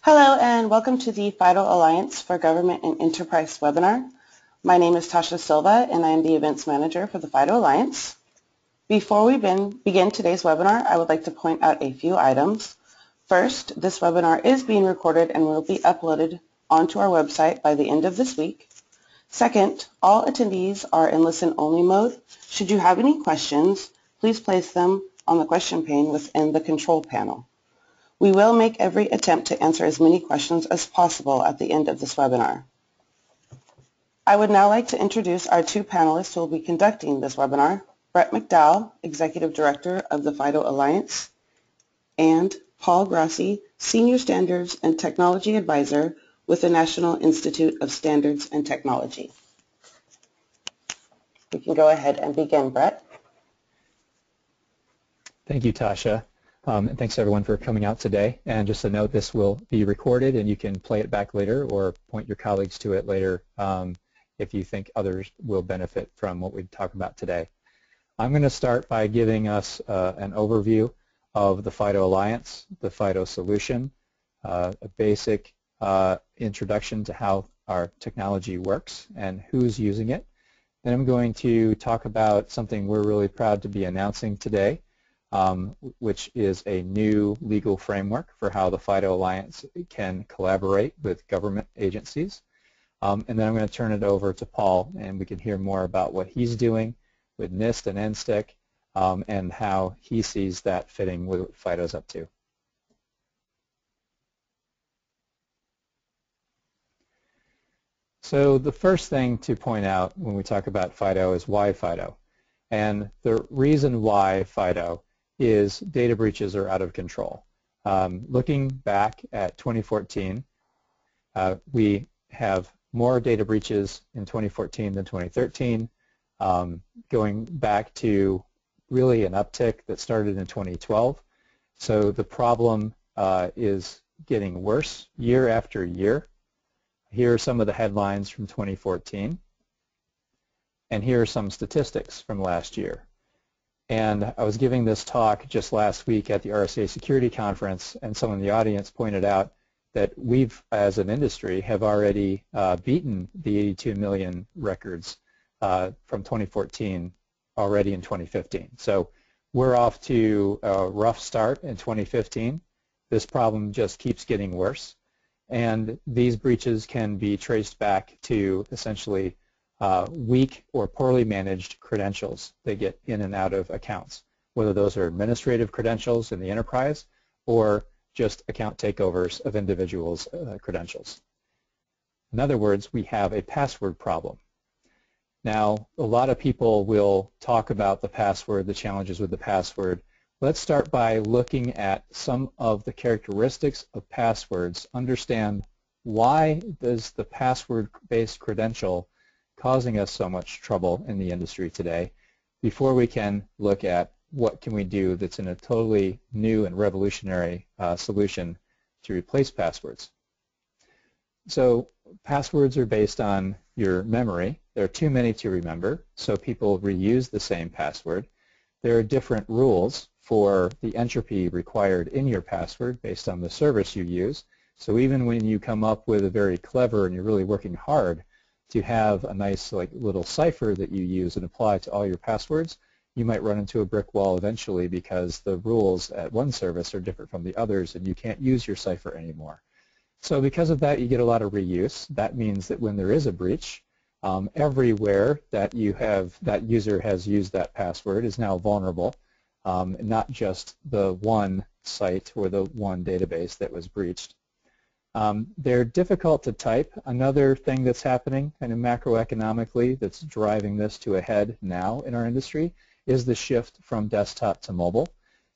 Hello and welcome to the FIDO Alliance for Government and Enterprise webinar. My name is Tasha Silva and I am the Events Manager for the FIDO Alliance. Before we begin today's webinar, I would like to point out a few items. First, this webinar is being recorded and will be uploaded onto our website by the end of this week. Second, all attendees are in listen-only mode. Should you have any questions, please place them on the question pane within the control panel. We will make every attempt to answer as many questions as possible at the end of this webinar. I would now like to introduce our two panelists who will be conducting this webinar, Brett McDowell, Executive Director of the FIDO Alliance, and Paul Grassi, Senior Standards and Technology Advisor with the National Institute of Standards and Technology. We can go ahead and begin, Brett. Thank you, Tasha. And thanks everyone for coming out today. And just a note, this will be recorded and you can play it back later or point your colleagues to it later if you think others will benefit from what we talk about today. I'm going to start by giving us an overview of the FIDO Alliance, the FIDO solution, a basic introduction to how our technology works and who's using it. Then I'm going to talk about something we're really proud to be announcing today, which is a new legal framework for how the FIDO Alliance can collaborate with government agencies. And then I'm going to turn it over to Paul, and we can hear more about what he's doing with NIST and NSTIC and how he sees that fitting with what FIDO's up to. So the first thing to point out when we talk about FIDO is why FIDO. And the reason why FIDO is data breaches are out of control. Looking back at 2014, we have more data breaches in 2014 than 2013, going back to really an uptick that started in 2012. So the problem is getting worse year after year. Here are some of the headlines from 2014, and here are some statistics from last year. And I was giving this talk just last week at the RSA Security Conference, and someone in the audience pointed out that we've, as an industry, have already beaten the 82 million records from 2014 already in 2015. So we're off to a rough start in 2015. This problem just keeps getting worse, and these breaches can be traced back to essentially weak or poorly managed credentials that get in and out of accounts, whether those are administrative credentials in the enterprise or just account takeovers of individuals' credentials. In other words, we have a password problem. Now, a lot of people will talk about the password, the challenges with the password. Let's start by looking at some of the characteristics of passwords, understand why does the password-based credential causing us so much trouble in the industry today before we can look at what can we do that's in a totally new and revolutionary solution to replace passwords. So passwords are based on your memory. There are too many to remember, so people reuse the same password. There are different rules for the entropy required in your password based on the service you use. So even when you come up with a very clever and you're really working hard to have a nice little cipher that you use and apply to all your passwords, you might run into a brick wall eventually because the rules at one service are different from the others and you can't use your cipher anymore. So because of that, you get a lot of reuse. That means that when there is a breach, everywhere that user has used that password is now vulnerable, not just the one site or the one database that was breached. They're difficult to type. Another thing that's happening kind of macroeconomically that's driving this to a head now in our industry is the shift from desktop to mobile.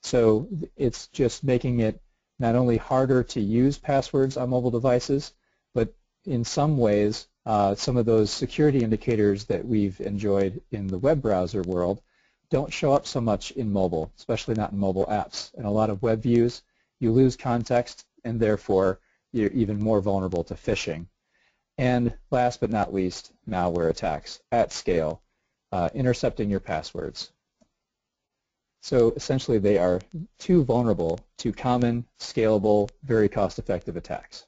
So it's just making it not only harder to use passwords on mobile devices, but in some ways some of those security indicators that we've enjoyed in the web browser world don't show up so much in mobile, especially not in mobile apps. In a lot of web views, you lose context and therefore you're even more vulnerable to phishing. And last but not least, malware attacks at scale, intercepting your passwords. So essentially they are too vulnerable to common, scalable, very cost-effective attacks.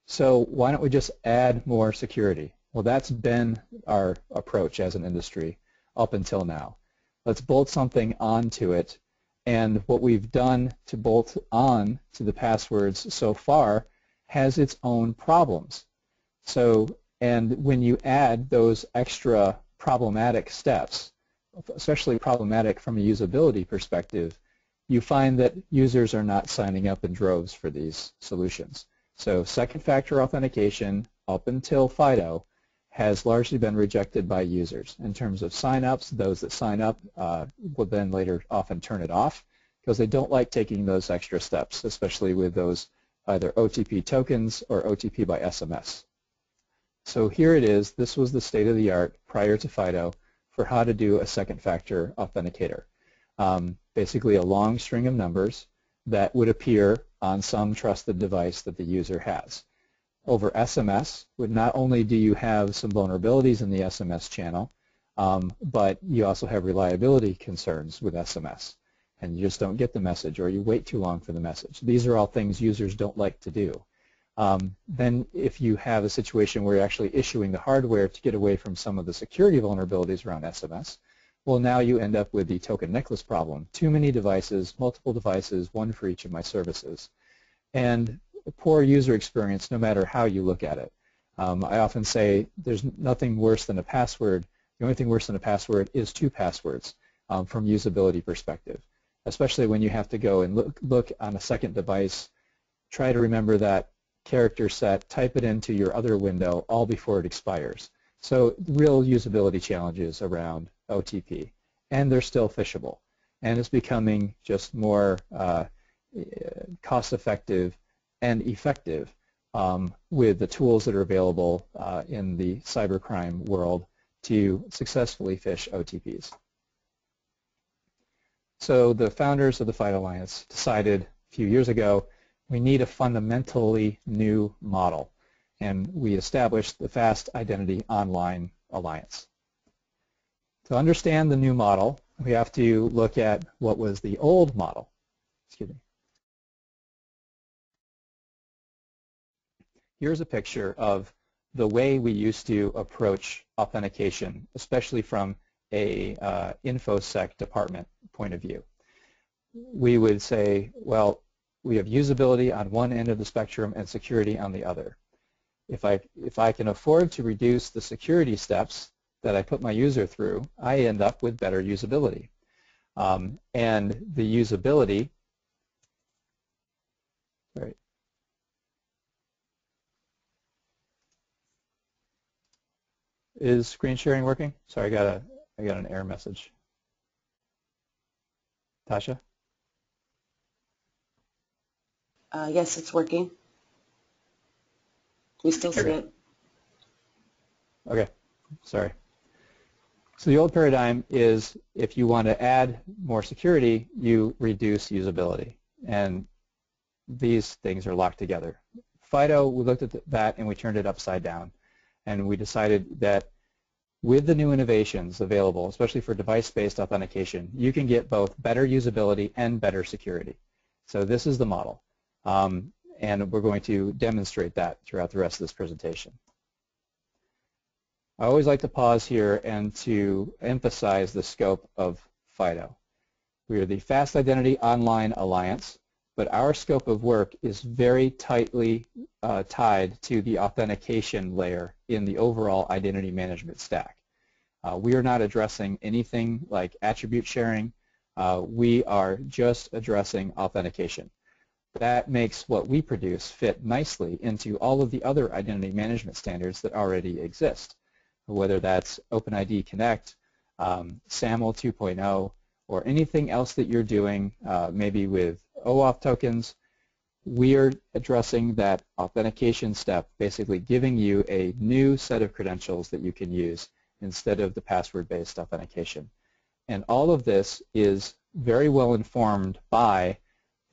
So why don't we just add more security? Well, that's been our approach as an industry up until now. Let's bolt something onto it, and what we've done to bolt on to the passwords so far has its own problems. So, and when you add those extra problematic steps, especially problematic from a usability perspective, you find that users are not signing up in droves for these solutions. So second factor authentication up until FIDO has largely been rejected by users. In terms of sign-ups, those that sign up will then later often turn it off because they don't like taking those extra steps, especially with those either OTP tokens or OTP by SMS. So here it is. This was the state of the art prior to FIDO for how to do a second factor authenticator. Basically a long string of numbers that would appear on some trusted device that the user has. Over SMS, not only do you have some vulnerabilities in the SMS channel, but you also have reliability concerns with SMS, and you just don't get the message or you wait too long for the message. These are all things users don't like to do. Then if you have a situation where you're actually issuing the hardware to get away from some of the security vulnerabilities around SMS, well, now you end up with the token necklace problem. Too many devices, multiple devices, one for each of my services. And a poor user experience no matter how you look at it. I often say there's nothing worse than a password. The only thing worse than a password is two passwords from usability perspective, especially when you have to go and look on a second device, try to remember that character set, type it into your other window all before it expires. So real usability challenges around OTP, and they're still phishable. And it's becoming just more cost-effective and effective with the tools that are available in the cybercrime world to successfully phish OTPs. So the founders of the FIDO Alliance decided a few years ago we need a fundamentally new model, and we established the Fast Identity Online Alliance. To understand the new model, we have to look at what was the old model. Excuse me. Here's a picture of the way we used to approach authentication, especially from a InfoSec department point of view. We would say, well, we have usability on one end of the spectrum and security on the other. If I can afford to reduce the security steps that I put my user through, I end up with better usability. And the usability, sorry. Is screen sharing working? Sorry, I got an error message. Tasha? Yes, it's working. We still see it. Okay, sorry. So the old paradigm is if you want to add more security, you reduce usability. And these things are locked together. FIDO, we looked at that and we turned it upside down. And we decided that with the new innovations available, especially for device-based authentication, you can get both better usability and better security. So this is the model. And we're going to demonstrate that throughout the rest of this presentation. I always like to pause here and to emphasize the scope of FIDO. We are the Fast Identity Online Alliance, but our scope of work is very tightly tied to the authentication layer in the overall identity management stack. We are not addressing anything like attribute sharing. We are just addressing authentication. That makes what we produce fit nicely into all of the other identity management standards that already exist, whether that's OpenID Connect, SAML 2.0, or anything else that you're doing, maybe with OAuth tokens. We are addressing that authentication step, basically giving you a new set of credentials that you can use instead of the password-based authentication. And all of this is very well informed by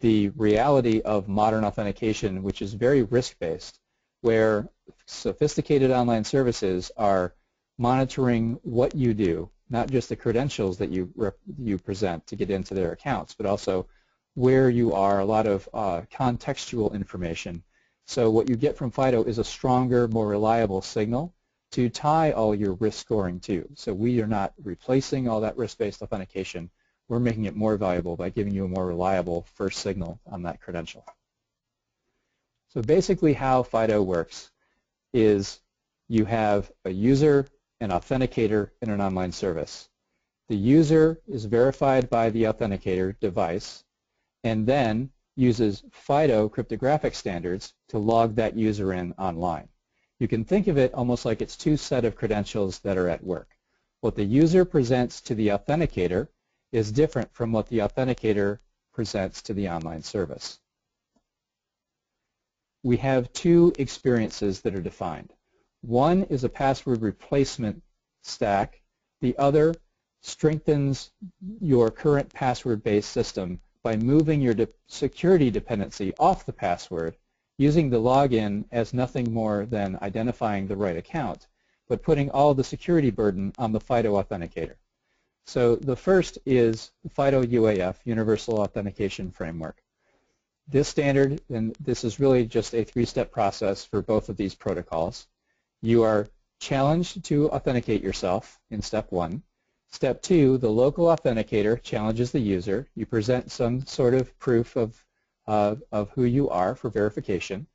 the reality of modern authentication, which is very risk-based, where sophisticated online services are monitoring what you do not just the credentials that you present to get into their accounts, but also where you are, a lot of contextual information. So what you get from FIDO is a stronger, more reliable signal to tie all your risk scoring to. So we are not replacing all that risk-based authentication. We're making it more valuable by giving you a more reliable first signal on that credential. So basically how FIDO works is you have a user, an authenticator, and an online service. The user is verified by the authenticator device and then uses FIDO cryptographic standards to log that user in online. You can think of it almost like it's two sets of credentials that are at work. What the user presents to the authenticator is different from what the authenticator presents to the online service. We have two experiences that are defined. One is a password replacement stack. The other strengthens your current password-based system by moving your security dependency off the password, using the login as nothing more than identifying the right account, but putting all the security burden on the FIDO authenticator. So the first is the FIDO UAF, Universal Authentication Framework. This standard, and this is really just a three-step process for both of these protocols. You are challenged to authenticate yourself in step one. Step two, the local authenticator challenges the user. You present some sort of proof of who you are for verification.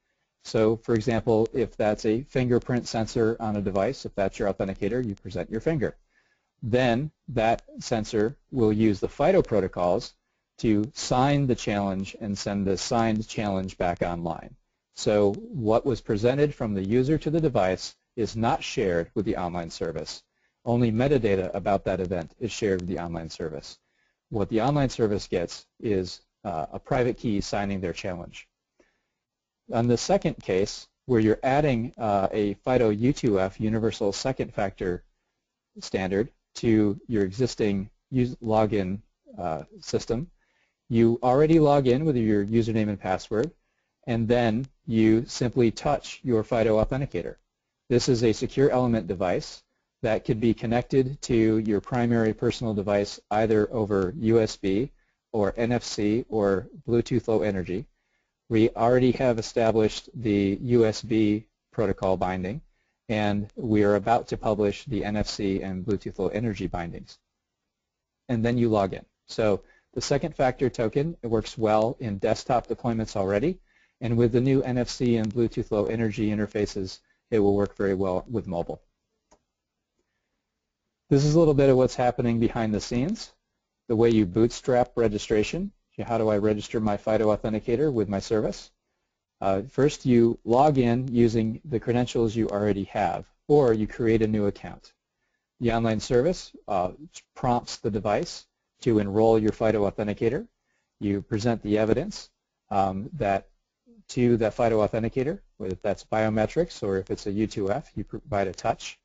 So, for example, if that's a fingerprint sensor on a device, if that's your authenticator, you present your finger. Then that sensor will use the FIDO protocols to sign the challenge and send the signed challenge back online. So what was presented from the user to the device is not shared with the online service. Only metadata about that event is shared with the online service. What the online service gets is a private key signing their challenge. On the second case, where you're adding a FIDO U2F, Universal Second Factor standard, to your existing login system, you already log in with your username and password, and then you simply touch your FIDO authenticator. This is a secure element device that could be connected to your primary personal device either over USB or NFC or Bluetooth Low Energy. We already have established the USB protocol binding, and we are about to publish the NFC and Bluetooth Low Energy bindings. And then you log in. So the second factor token, it works well in desktop deployments already, and with the new NFC and Bluetooth Low Energy interfaces, it will work very well with mobile. This is a little bit of what's happening behind the scenes, the way you bootstrap registration. How do I register my FIDO authenticator with my service? First, you log in using the credentials you already have, or you create a new account. The online service prompts the device to enroll your FIDO authenticator. You present the evidence to that FIDO authenticator, whether that's biometrics or if it's a U2F, you provide a touch.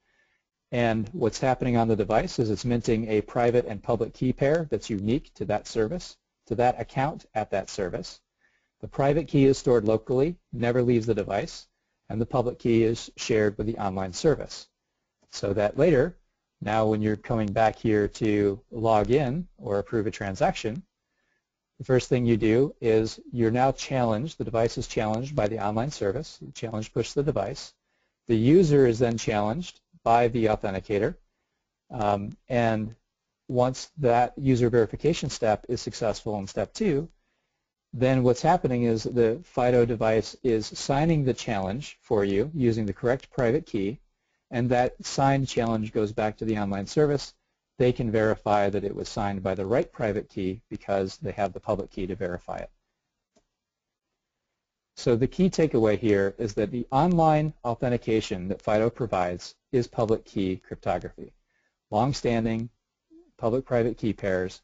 And what's happening on the device is it's minting a private and public key pair that's unique to that service, to that account at that service. The private key is stored locally, never leaves the device, and the public key is shared with the online service. So that later, now when you're coming back here to log in or approve a transaction, the first thing you do is you're now challenged, the device is challenged by the online service, you challenge push the device. The user is then challenged by the authenticator, and once that user verification step is successful in step two, then what's happening is the FIDO device is signing the challenge for you using the correct private key, and that signed challenge goes back to the online service. They can verify that it was signed by the right private key because they have the public key to verify it. So the key takeaway here is that the online authentication that FIDO provides is public key cryptography, long-standing public-private key pairs,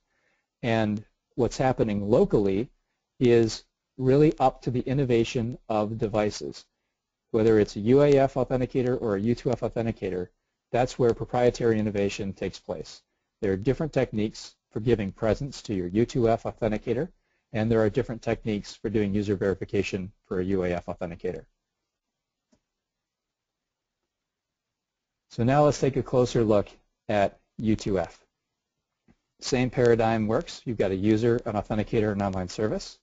and what's happening locally is really up to the innovation of devices. Whether it's a UAF authenticator or a U2F authenticator, that's where proprietary innovation takes place. There are different techniques for giving presence to your U2F authenticator, and there are different techniques for doing user verification for a UAF authenticator. So now let's take a closer look at U2F. Same paradigm works. You've got a user, an authenticator, an online service.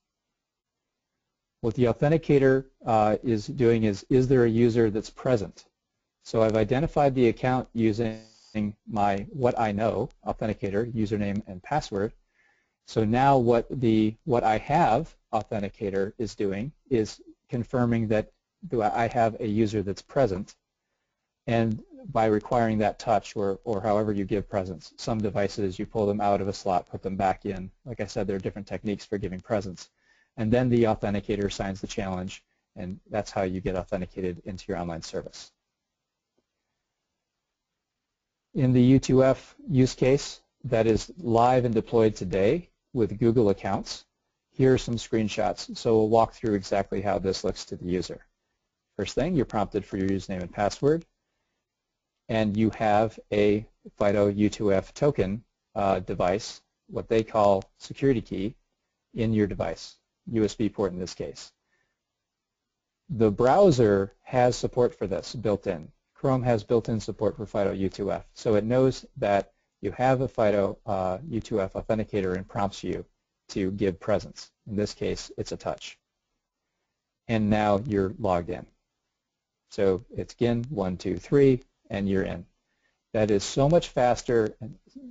What the authenticator is doing is there a user that's present? So I've identified the account using my what I know authenticator, username and password. So now what I have authenticator is doing is confirming that I have a user that's present, and by requiring that touch or however you give presence. Some devices you pull them out of a slot, put them back in. Like I said, there are different techniques for giving presence. And then the authenticator signs the challenge, and that's how you get authenticated into your online service. In the U2F use case that is live and deployed today with Google accounts, here are some screenshots. So we'll walk through exactly how this looks to the user. First thing, you're prompted for your username and password, and you have a FIDO U2F token device, what they call security key, in your device, USB port in this case. The browser has support for this built in. Chrome has built-in support for FIDO U2F, so it knows that you have a FIDO U2F authenticator and prompts you to give presence. In this case, it's a touch. And now you're logged in. So it's again 1, 2, 3, and you're in. That is so much faster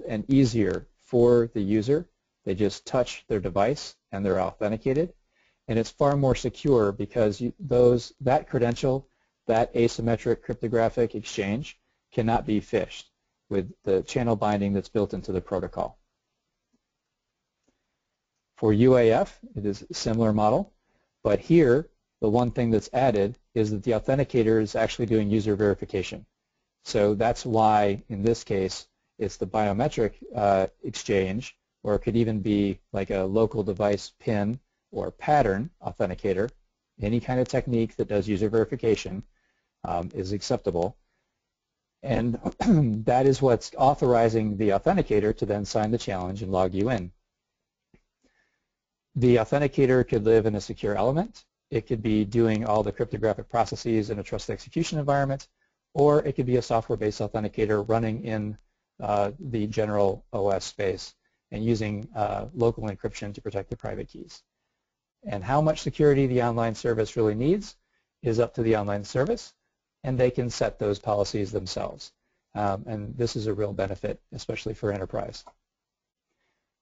and easier for the user. They just touch their device and they're authenticated. And it's far more secure because that credential, that asymmetric cryptographic exchange cannot be phished with the channel binding that's built into the protocol. For UAF, it is a similar model, but here the one thing that's added is that the authenticator is actually doing user verification. So that's why in this case it's the biometric exchange, or it could even be like a local device PIN or pattern authenticator. Any kind of technique that does user verification is acceptable, and that is what's authorizing the authenticator to then sign the challenge and log you in. The authenticator could live in a secure element. It could be doing all the cryptographic processes in a trusted execution environment, or it could be a software-based authenticator running in the general OS space and using local encryption to protect the private keys. And how much security the online service really needs is up to the online service, and they can set those policies themselves. And this is a real benefit, especially for enterprise.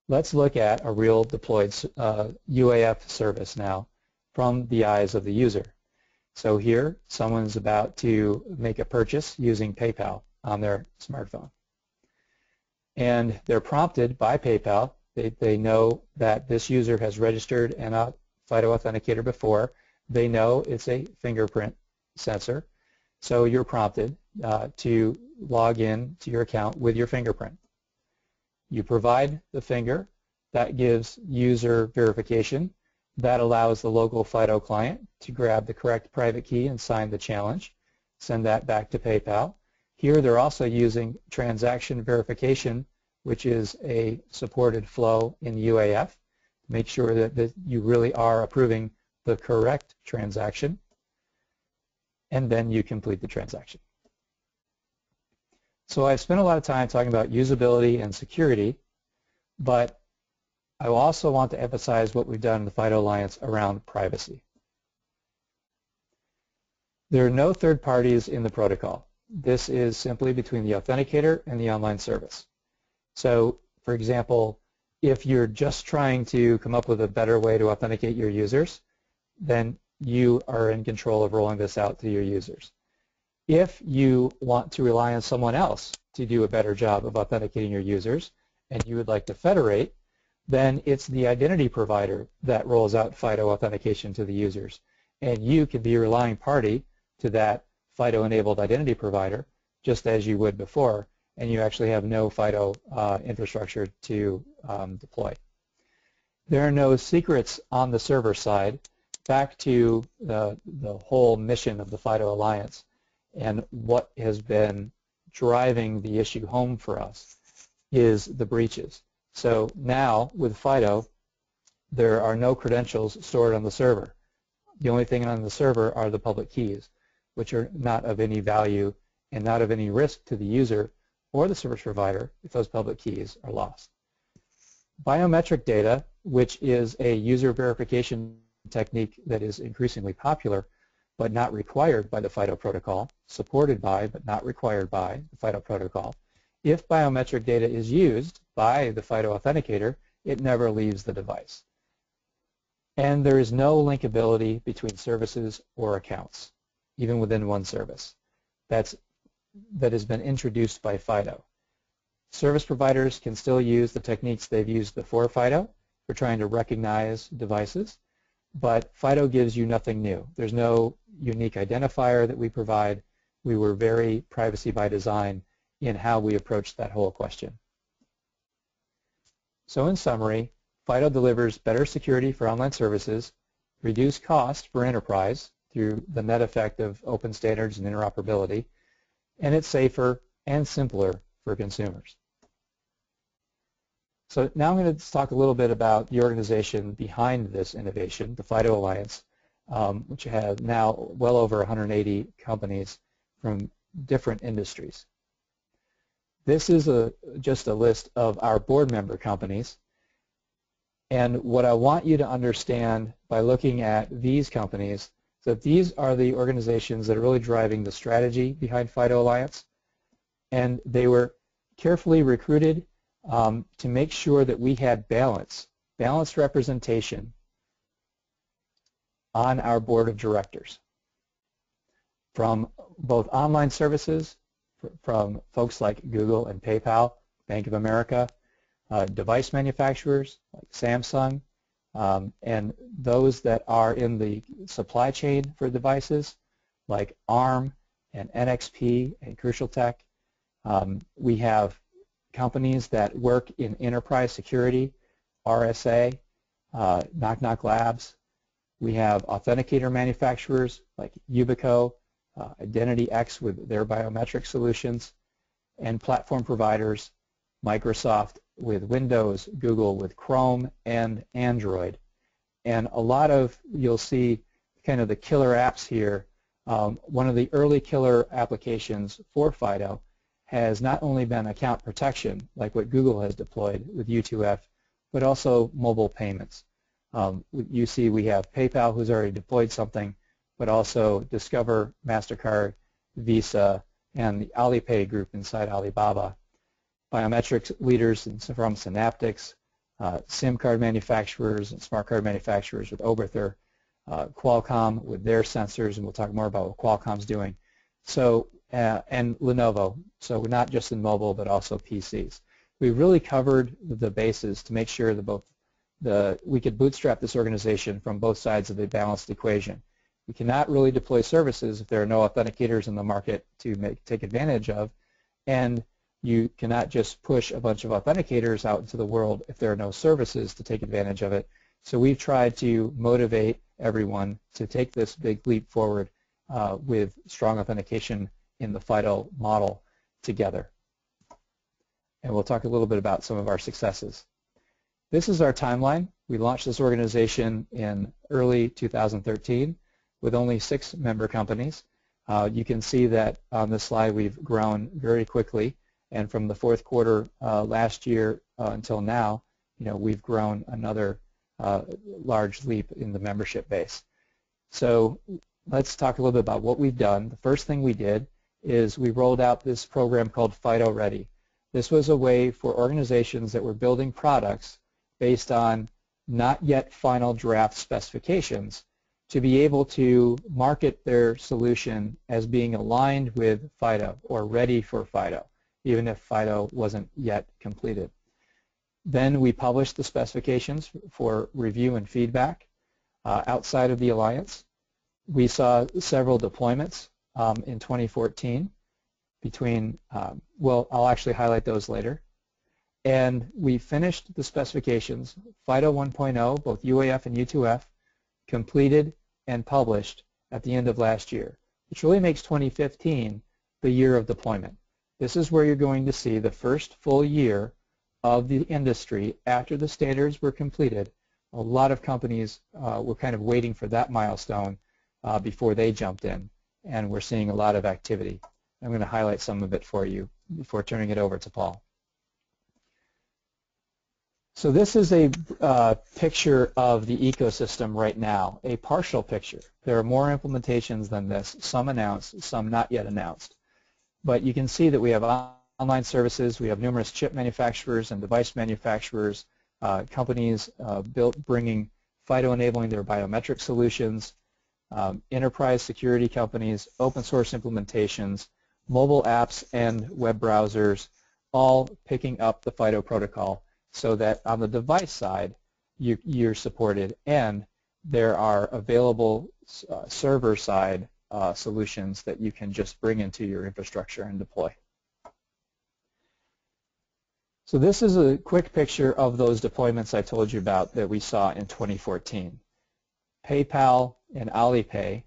Let's look at a real deployed UAF service now from the eyes of the user. So here, someone's about to make a purchase using PayPal on their smartphone. And they're prompted by PayPal. They know that this user has registered an FIDO authenticator before. They know it's a fingerprint sensor. So you're prompted to log in to your account with your fingerprint. You provide the finger. That gives user verification. That allows the local FIDO client to grab the correct private key and sign the challenge, send that back to PayPal. Here they're also using transaction verification, which is a supported flow in UAF, to make sure that you really are approving the correct transaction, and then you complete the transaction. So I've spent a lot of time talking about usability and security, but I also want to emphasize what we've done in the FIDO Alliance around privacy. There are no third parties in the protocol. This is simply between the authenticator and the online service. So, for example, if you're just trying to come up with a better way to authenticate your users, then you are in control of rolling this out to your users. If you want to rely on someone else to do a better job of authenticating your users and you would like to federate, then it's the identity provider that rolls out FIDO authentication to the users. And you can be a relying party to that FIDO-enabled identity provider, just as you would before, and you actually have no FIDO infrastructure to deploy. There are no secrets on the server side. Back to the whole mission of the FIDO Alliance and what has been driving the issue home for us is the breaches. So now with FIDO, there are no credentials stored on the server. The only thing on the server are the public keys, which are not of any value and not of any risk to the user or the service provider if those public keys are lost. Biometric data, which is a user verification technique that is increasingly popular but not required by the FIDO protocol, supported by but not required by the FIDO protocol. If biometric data is used by the FIDO authenticator, it never leaves the device. And there is no linkability between services or accounts, even within one service. That has been introduced by FIDO. Service providers can still use the techniques they've used before FIDO for trying to recognize devices, but FIDO gives you nothing new. There's no unique identifier that we provide. We were very privacy by design in how we approached that whole question. So in summary, FIDO delivers better security for online services, reduced cost for enterprise through the net effect of open standards and interoperability, and it's safer and simpler for consumers. So now I'm going to talk a little bit about the organization behind this innovation, the FIDO Alliance, which has now well over 180 companies from different industries. This is just a list of our board member companies. And what I want you to understand by looking at these companies is that these are the organizations that are really driving the strategy behind FIDO Alliance. And they were carefully recruited to make sure that we had balanced representation on our board of directors from both online services, from folks like Google and PayPal, Bank of America, device manufacturers like Samsung, and those that are in the supply chain for devices like ARM and NXP and Crucial Tech. We have companies that work in enterprise security, RSA, Knock Knock Labs. We have authenticator manufacturers like Yubico, IdentityX with their biometric solutions, and platform providers, Microsoft with Windows, Google with Chrome and Android. And a lot of, you'll see kind of the killer apps here. One of the early killer applications for FIDO has not only been account protection, like what Google has deployed with U2F, but also mobile payments. You see we have PayPal, who's already deployed something, but also Discover, MasterCard, Visa, and the Alipay group inside Alibaba. Biometrics leaders from Synaptics, SIM card manufacturers and smart card manufacturers with Oberthur, Qualcomm with their sensors, and we'll talk more about what Qualcomm's doing. So, and Lenovo. So we're not just in mobile, but also PCs. We really covered the bases to make sure that we could bootstrap this organization from both sides of the balanced equation. We cannot really deploy services if there are no authenticators in the market to take advantage of, and you cannot just push a bunch of authenticators out into the world if there are no services to take advantage of it. So we've tried to motivate everyone to take this big leap forward with strong authentication in the FIDO model together. And we'll talk a little bit about some of our successes. This is our timeline. We launched this organization in early 2013 with only 6 member companies. You can see that on this slide we've grown very quickly, and from the fourth quarter last year until now, we've grown another large leap in the membership base. So let's talk a little bit about what we've done. The first thing we did is we rolled out this program called FIDO Ready. This was a way for organizations that were building products based on not yet final draft specifications to be able to market their solution as being aligned with FIDO or ready for FIDO, even if FIDO wasn't yet completed. Then we published the specifications for review and feedback outside of the Alliance. We saw several deployments in 2014 between, well, I'll actually highlight those later. And we finished the specifications, FIDO 1.0, both UAF and U2F, completed and published at the end of last year, which really makes 2015 the year of deployment. This is where you're going to see the first full year of the industry after the standards were completed. A lot of companies were kind of waiting for that milestone before they jumped in, and we're seeing a lot of activity I'm going to highlight some of it for you before turning it over to Paul. So this is a picture of the ecosystem right now, a partial picture. There are more implementations than this, some announced, some not yet announced. But you can see that we have online services, we have numerous chip manufacturers and device manufacturers, companies bringing FIDO enabling their biometric solutions, enterprise security companies, open source implementations, mobile apps and web browsers, all picking up the FIDO protocol so that on the device side you're supported, and there are available server side solutions that you can just bring into your infrastructure and deploy. So this is a quick picture of those deployments I told you about that we saw in 2014. PayPal and Alipay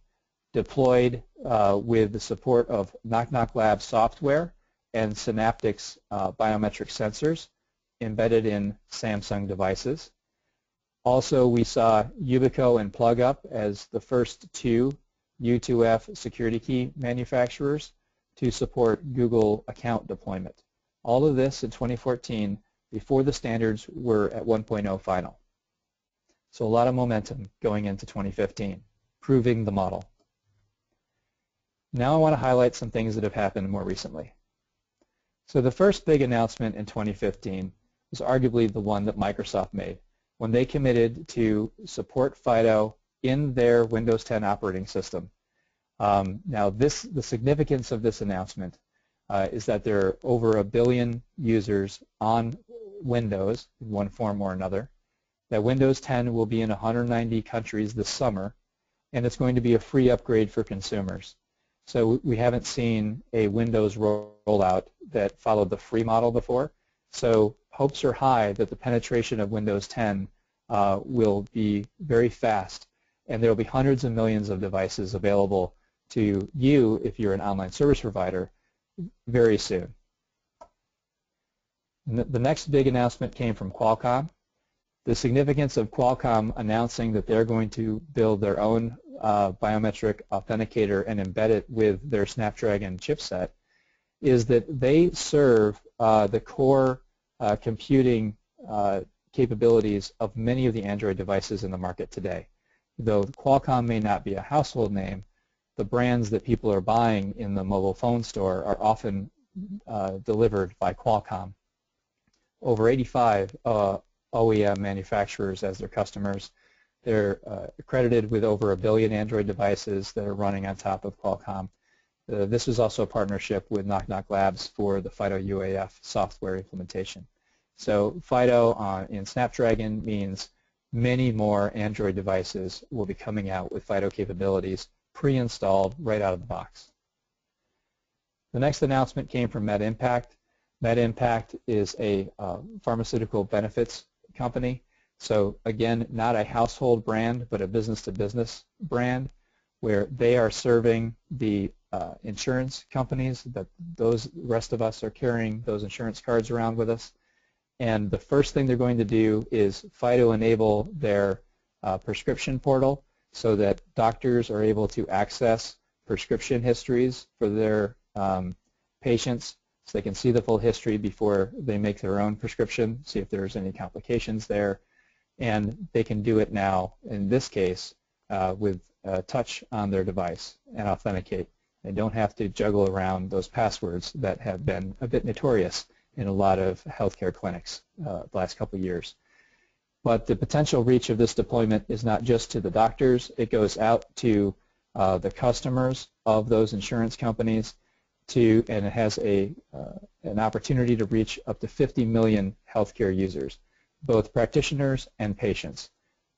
deployed with the support of Knock Knock Labs software and Synaptics biometric sensors embedded in Samsung devices. Also, we saw Yubico and PlugUp as the first two U2F security key manufacturers to support Google account deployment. All of this in 2014 before the standards were at 1.0 final. So a lot of momentum going into 2015, proving the model. Now I want to highlight some things that have happened more recently. So the first big announcement in 2015 was arguably the one that Microsoft made when they committed to support FIDO in their Windows 10 operating system. Now the significance of this announcement is that there are over 1 billion users on Windows in one form or another, that Windows 10 will be in 190 countries this summer, and it's going to be a free upgrade for consumers. So we haven't seen a Windows rollout that followed the free model before, so hopes are high that the penetration of Windows 10 will be very fast, and there will be hundreds of millions of devices available to you if you're an online service provider very soon. The next big announcement came from Qualcomm. The significance of Qualcomm announcing that they're going to build their own biometric authenticator and embed it with their Snapdragon chipset is that they serve the core computing capabilities of many of the Android devices in the market today. Though Qualcomm may not be a household name, the brands that people are buying in the mobile phone store are often delivered by Qualcomm. Over 85 OEM manufacturers as their customers. They're accredited with over 1 billion Android devices that are running on top of Qualcomm. This is also a partnership with Knock Knock Labs for the FIDO UAF software implementation. So FIDO in Snapdragon means many more Android devices will be coming out with FIDO capabilities pre-installed right out of the box. The next announcement came from MedImpact. MedImpact is a pharmaceutical benefits company. So again, not a household brand, but a business-to-business brand where they are serving the insurance companies that those rest of us are carrying those insurance cards around with us. And the first thing they're going to do is FIDO enable their prescription portal so that doctors are able to access prescription histories for their patients, so they can see the full history before they make their own prescription, see if there's any complications there. And they can do it now, in this case, with a touch on their device and authenticate. They don't have to juggle around those passwords that have been a bit notorious in a lot of healthcare clinics the last couple of years. But the potential reach of this deployment is not just to the doctors. It goes out to the customers of those insurance companies, and it has an opportunity to reach up to 50 million healthcare users, both practitioners and patients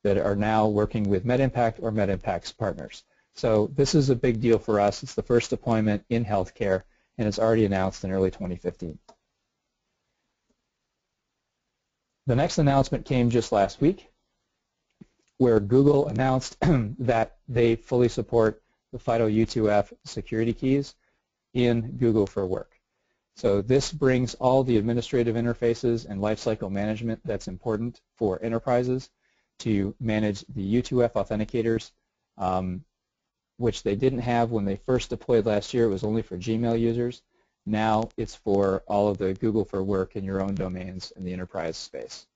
that are now working with MedImpact or MedImpact's partners. So this is a big deal for us. It's the first deployment in healthcare, and it's already announced in early 2015. The next announcement came just last week, where Google announced that they fully support the FIDO U2F security keys in Google for Work. So this brings all the administrative interfaces and lifecycle management that's important for enterprises to manage the U2F authenticators which they didn't have when they first deployed last year. It was only for Gmail users. Now it's for all of the Google for Work and your own domains in the enterprise space.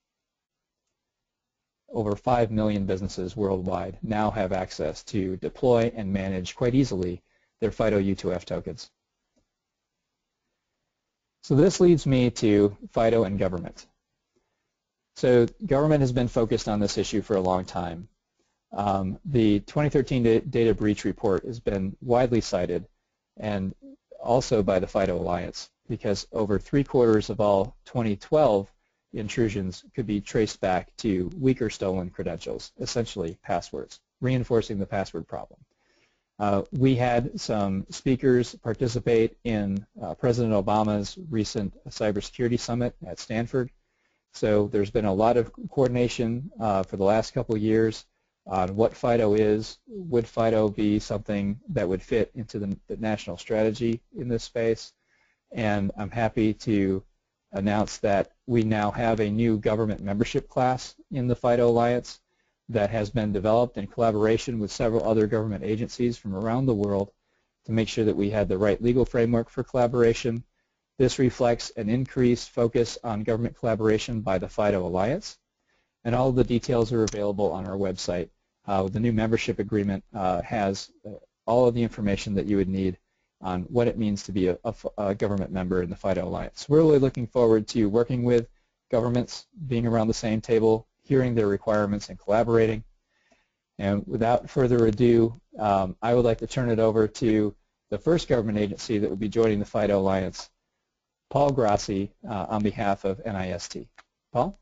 Over 5 million businesses worldwide now have access to deploy and manage quite easily their FIDO U2F tokens. So this leads me to FIDO and government. So government has been focused on this issue for a long time. The 2013 data breach report has been widely cited, and also by the FIDO Alliance, because over 3/4 of all 2012 intrusions could be traced back to weak or stolen credentials, essentially passwords, reinforcing the password problem. We had some speakers participate in President Obama's recent cybersecurity summit at Stanford. So there's been a lot of coordination for the last couple of years on what FIDO is. Would FIDO be something that would fit into the national strategy in this space? And I'm happy to announce that we now have a new government membership class in the FIDO Alliance that has been developed in collaboration with several other government agencies from around the world to make sure that we had the right legal framework for collaboration. This reflects an increased focus on government collaboration by the FIDO Alliance, and all of the details are available on our website. The new membership agreement has all of the information that you would need on what it means to be a government member in the FIDO Alliance. We're really looking forward to working with governments, being around the same table, hearing their requirements, and collaborating. And without further ado, I would like to turn it over to the first government agency that would be joining the FIDO Alliance, Paul Grassi, on behalf of NIST. Paul?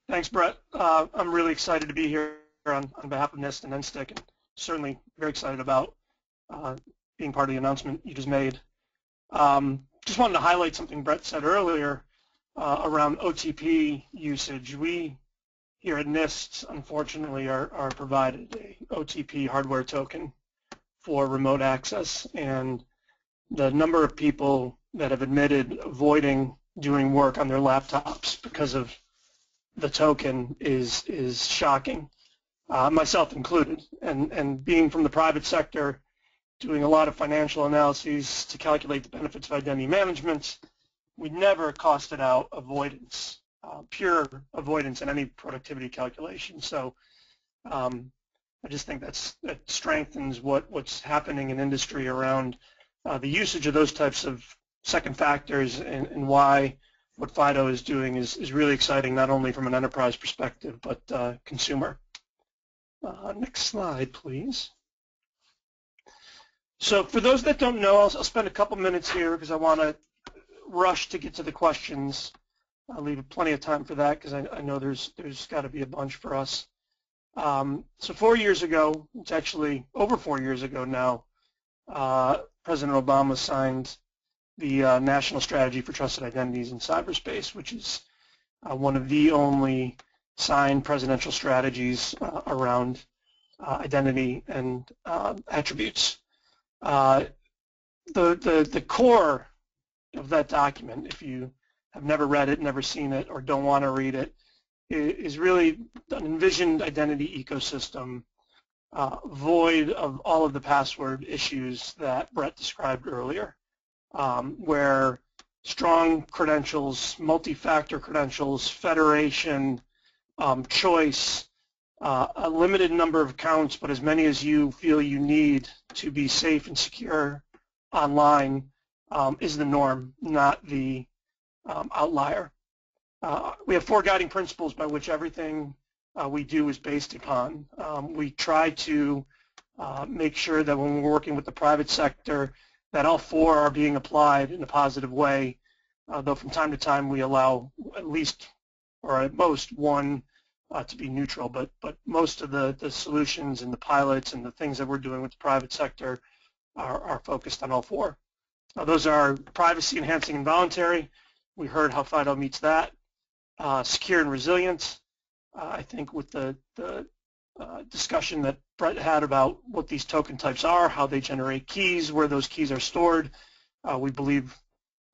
Thanks, Brett. I'm really excited to be here on behalf of NIST and NSTIC, and certainly very excited about being part of the announcement you just made. Just wanted to highlight something Brett said earlier around OTP usage. We here at NIST, unfortunately, are provided a OTP hardware token for remote access, and the number of people that have admitted avoiding doing work on their laptops because of the token is shocking, myself included. And being from the private sector, doing a lot of financial analyses to calculate the benefits of identity management, we never costed out avoidance, pure avoidance in any productivity calculation. So I just think that strengthens what's happening in industry around the usage of those types of second factors, and why what FIDO is doing is really exciting, not only from an enterprise perspective, but consumer. Next slide, please. So for those that don't know, I'll spend a couple minutes here because I want to rush to get to the questions. I'll leave plenty of time for that because I know there's got to be a bunch for us. So 4 years ago, it's actually over 4 years ago now, President Obama signed the National Strategy for Trusted Identities in Cyberspace, which is one of the only signed presidential strategies around identity and attributes. The core of that document, if you have never read it, never seen it, or don't want to read it, is really an envisioned identity ecosystem void of all of the password issues that Brett described earlier, where strong credentials, multi-factor credentials, federation, choice, a limited number of accounts, but as many as you feel you need to be safe and secure online is the norm, not the outlier. We have 4 guiding principles by which everything we do is based upon. We try to make sure that when we're working with the private sector, that all 4 are being applied in a positive way, though from time to time we allow at least, or at most, 1 to be neutral, but most of the solutions and the pilots and the things that we're doing with the private sector are focused on all 4. Those are privacy enhancing and voluntary. We heard how FIDO meets that. Secure and resilient. I think with the discussion that Brett had about what these token types are, how they generate keys, where those keys are stored, we believe,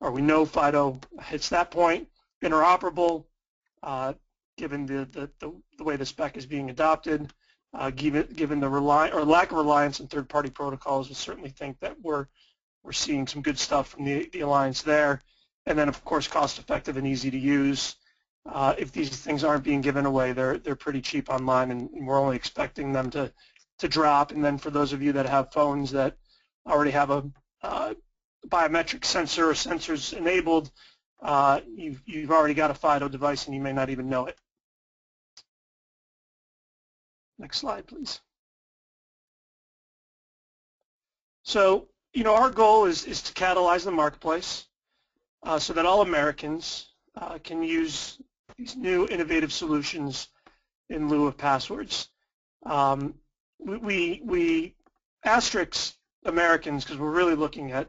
or we know FIDO hits that point. Interoperable, given the way the spec is being adopted. given the lack of reliance on third-party protocols. We certainly think that we're seeing some good stuff from the Alliance there. And then, of course, cost-effective and easy to use. If these things aren't being given away, they're pretty cheap online, and we're only expecting them to drop. And then for those of you that have phones that already have a biometric sensor or sensors enabled, you've already got a FIDO device and you may not even know it. Next slide, please. So, our goal is to catalyze the marketplace so that all Americans can use these new innovative solutions in lieu of passwords. We asterisk Americans because we're really looking at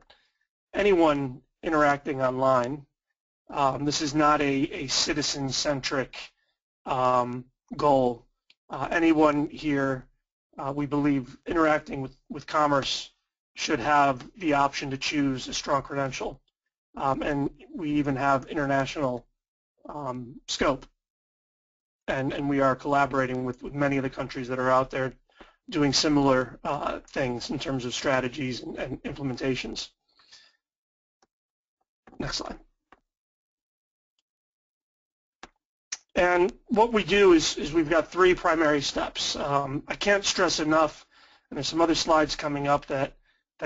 anyone interacting online. This is not a citizen-centric goal. Anyone here, we believe, interacting with commerce should have the option to choose a strong credential. And we even have international scope. And we are collaborating with many of the countries that are out there doing similar things in terms of strategies and implementations. Next slide. And what we do is we've got 3 primary steps. I can't stress enough, and there's some other slides coming up that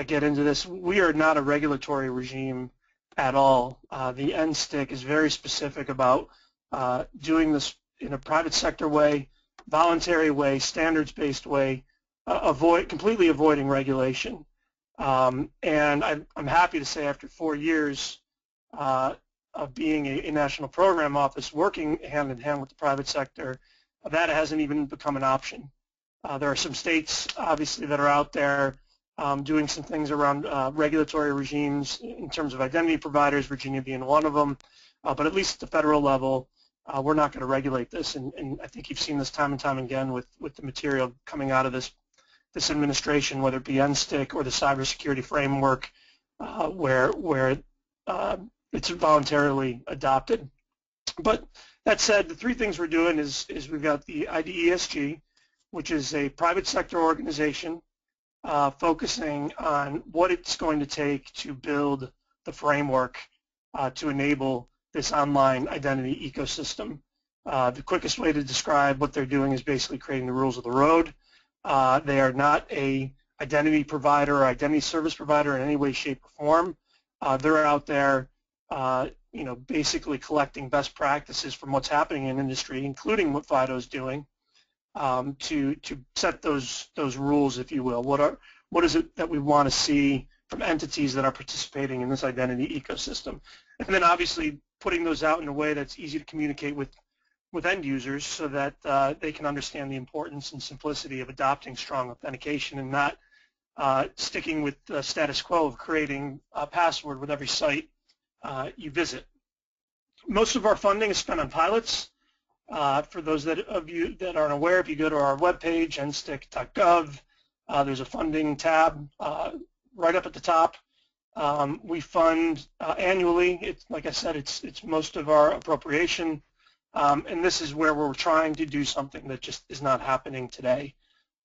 get into this. We are not a regulatory regime at all. The NSTIC is very specific about doing this in a private sector way, voluntary way, standards-based way, completely avoiding regulation. And I'm happy to say after 4 years of being a national program office working hand-in-hand with the private sector, that hasn't even become an option. There are some states, obviously, that are out there doing some things around regulatory regimes in terms of identity providers, Virginia being one of them, but at least at the federal level, we're not going to regulate this, and I think you've seen this time and time again with the material coming out of this administration, whether it be NSTIC or the cybersecurity framework, where it's voluntarily adopted. But that said, the 3 things we're doing is we've got the IDESG, which is a private sector organization focusing on what it's going to take to build the framework to enable this online identity ecosystem. The quickest way to describe what they're doing is basically creating the rules of the road. They are not a identity provider or identity service provider in any way, shape, or form. They're out there basically collecting best practices from what's happening in industry, including what FIDO is doing, to set those rules, if you will. What is it that we want to see from entities that are participating in this identity ecosystem? And then obviously putting those out in a way that's easy to communicate with end users so that they can understand the importance and simplicity of adopting strong authentication and not sticking with the status quo of creating a password with every site you visit. Most of our funding is spent on pilots. For those of you that aren't aware, if you go to our webpage, nstic.gov, there's a funding tab right up at the top. We fund annually. It's, like I said, it's most of our appropriation, and this is where we're trying to do something that just is not happening today.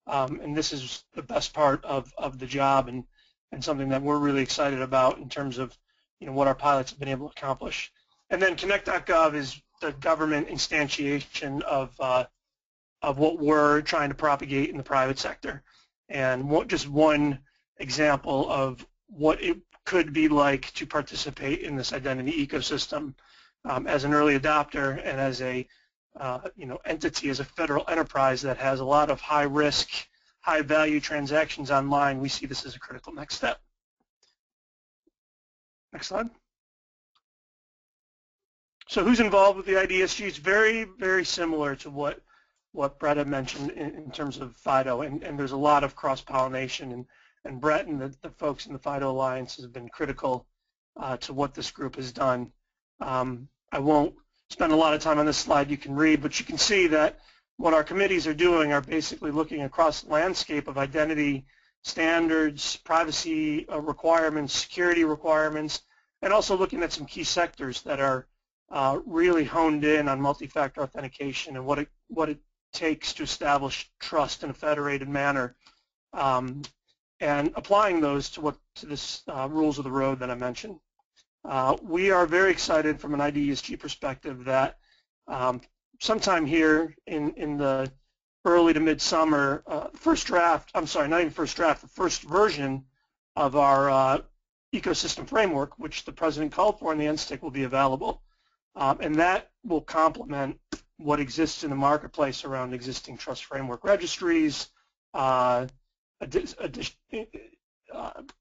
And this is the best part of the job and something that we're really excited about in terms of what our pilots have been able to accomplish. And then connect.gov is the government instantiation of what we're trying to propagate in the private sector. And just one example of what it could be like to participate in this identity ecosystem as an early adopter and as a entity, as a federal enterprise that has a lot of high-risk, high-value transactions online. We see this as a critical next step. Next slide. So who's involved with the IDSG? It's very, very similar to what Brett had mentioned in terms of FIDO, and there's a lot of cross-pollination, and Brett and the folks in the FIDO Alliance have been critical to what this group has done. I won't spend a lot of time on this slide. You can read, but you can see that what our committees are doing are basically looking across the landscape of identity standards, privacy requirements, security requirements, and also looking at some key sectors that are really honed in on multi-factor authentication and what it takes to establish trust in a federated manner, and applying those to this rules of the road that I mentioned. We are very excited from an IDESG perspective that sometime here in the early to mid-summer, the first version of our ecosystem framework, which the President called for in the NSTIC, will be available. And that will complement what exists in the marketplace around existing trust framework registries,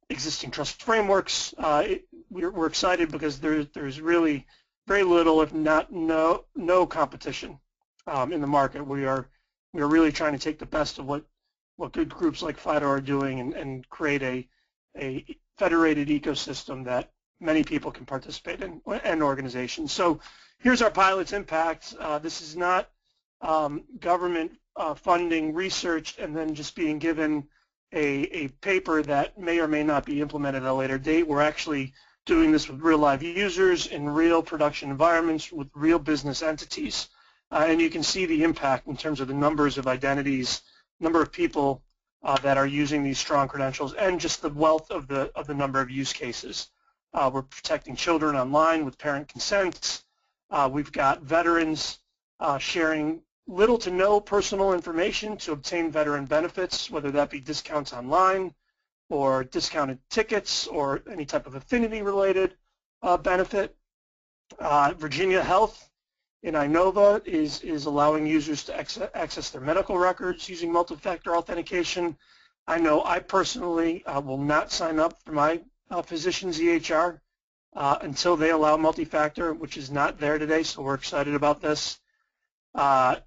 existing trust frameworks. We're excited because there's really very little, if not no competition in the market. We are really trying to take the best of what good groups like FIDO are doing and create a federated ecosystem that many people can participate in, and organizations. So here's our pilot's impact. This is not government funding research and then just being given a paper that may or may not be implemented at a later date. We're actually doing this with real live users in real production environments with real business entities. And you can see the impact in terms of the numbers of identities, number of people that are using these strong credentials, and just the wealth of the number of use cases. We're protecting children online with parent consent. We've got veterans sharing little to no personal information to obtain veteran benefits, whether that be discounts online or discounted tickets or any type of affinity-related benefit. Virginia Health in Inova is allowing users to access their medical records using multi-factor authentication. I know I personally will not sign up for my physician's EHR until they allow multi-factor, which is not there today, so we're excited about this.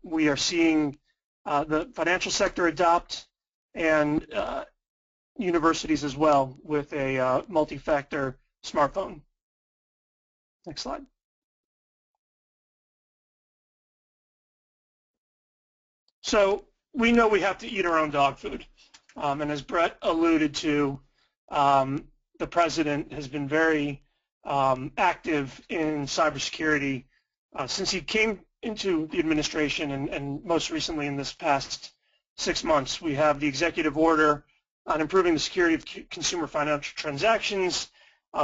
We are seeing the financial sector adopt, and universities as well, with a multi-factor smartphone. Next slide. So we know we have to eat our own dog food. And as Brett alluded to, the President has been very active in cybersecurity since he came into the administration, and most recently in this past 6 months. We have the executive order on improving the security of consumer financial transactions.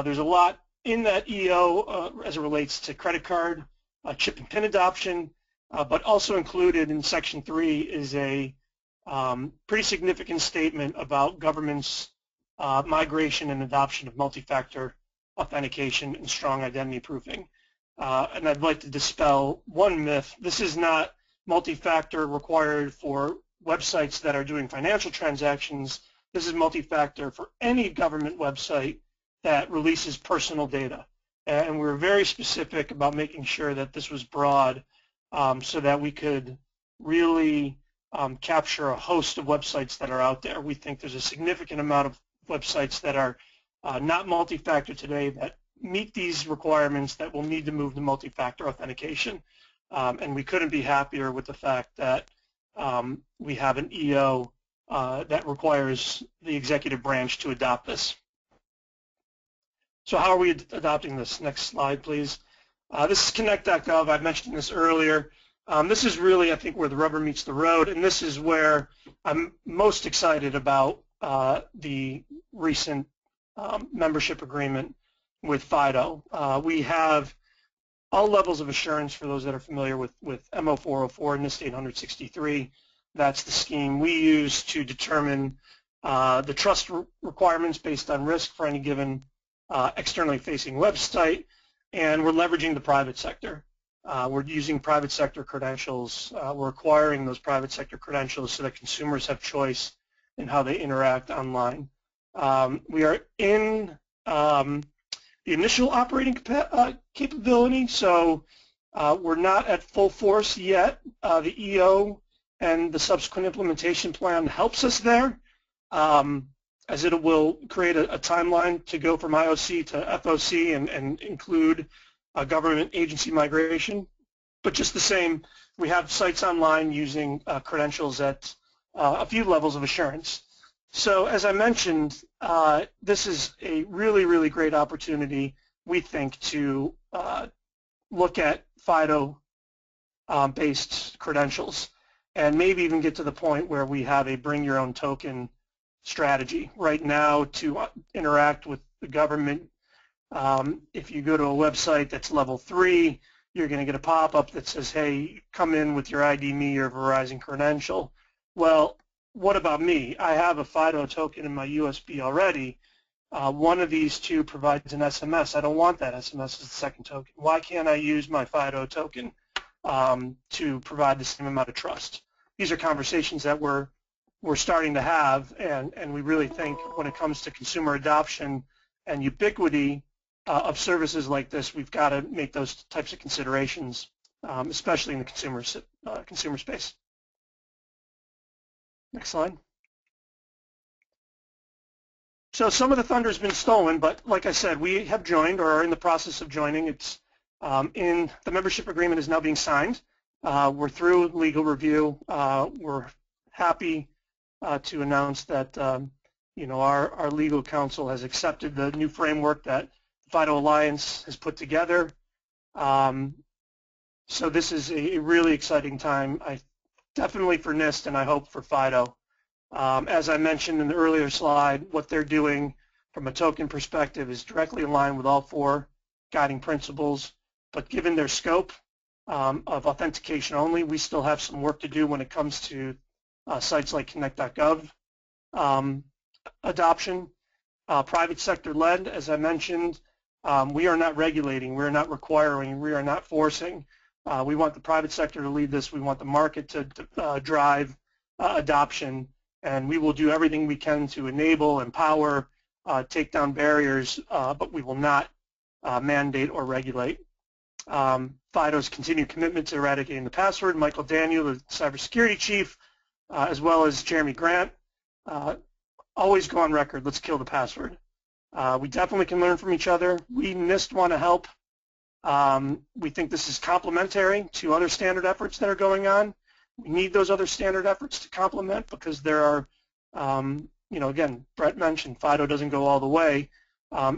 There's a lot in that EO as it relates to credit card, chip and PIN adoption, but also included in Section 3 is a pretty significant statement about government's migration and adoption of multi-factor authentication and strong identity proofing. And I'd like to dispel one myth. This is not multi-factor required for websites that are doing financial transactions. This is multi-factor for any government website that releases personal data. And we're very specific about making sure that this was broad so that we could really capture a host of websites that are out there. We think there's a significant amount of websites that are not multi-factor today that meet these requirements that will need to move to multi-factor authentication. And we couldn't be happier with the fact that we have an EO that requires the executive branch to adopt this. So how are we adopting this? Next slide, please. This is connect.gov. I mentioned this earlier. This is really, I think, where the rubber meets the road, and this is where I'm most excited about the recent membership agreement with FIDO. We have all levels of assurance for those that are familiar with MO404 and NIST 863. That's the scheme we use to determine the trust requirements based on risk for any given externally facing website, and we're leveraging the private sector. We're using private sector credentials. We're acquiring those private sector credentials so that consumers have choice in how they interact online. We are in the initial operating capability, so we're not at full force yet. The EO and the subsequent implementation plan helps us there, as it will create a timeline to go from IOC to FOC and include a government agency migration. But just the same, we have sites online using credentials at a few levels of assurance. So as I mentioned, this is a really, really great opportunity, we think, to look at FIDO-based credentials. and maybe even get to the point where we have a bring your own token strategy. Right now, to interact with the government, if you go to a website that's level 3, you're going to get a pop-up that says, hey, come in with your ID Me or Verizon credential. Well, what about me? I have a FIDO token in my USB already. One of these two provides an SMS. I don't want that SMS as the second token. Why can't I use my FIDO token to provide the same amount of trust? These are conversations that we're starting to have, and we really think when it comes to consumer adoption and ubiquity of services like this, we've got to make those types of considerations, especially in the consumer space. Next slide. So some of the thunder has been stolen, but like I said, we have joined or are in the process of joining. It's the membership agreement is now being signed. We're through legal review. We're happy to announce that our legal counsel has accepted the new framework that FIDO Alliance has put together. So this is a really exciting time, definitely for NIST, and I hope for FIDO. As I mentioned in the earlier slide, what they're doing from a token perspective is directly in line with all 4 guiding principles, but given their scope of authentication only, we still have some work to do when it comes to sites like connect.gov adoption. Private sector led, as I mentioned, we are not regulating, we are not requiring, we are not forcing. We want the private sector to lead this. We want the market to drive adoption, and we will do everything we can to enable, empower, take down barriers, but we will not mandate or regulate. FIDO's continued commitment to eradicating the password, Michael Daniel, the cybersecurity chief, as well as Jeremy Grant, always go on record, let's kill the password. We definitely can learn from each other. We NIST want to help. We think this is complementary to other standard efforts that are going on. We need those other standard efforts to complement because there are, again, Brett mentioned FIDO doesn't go all the way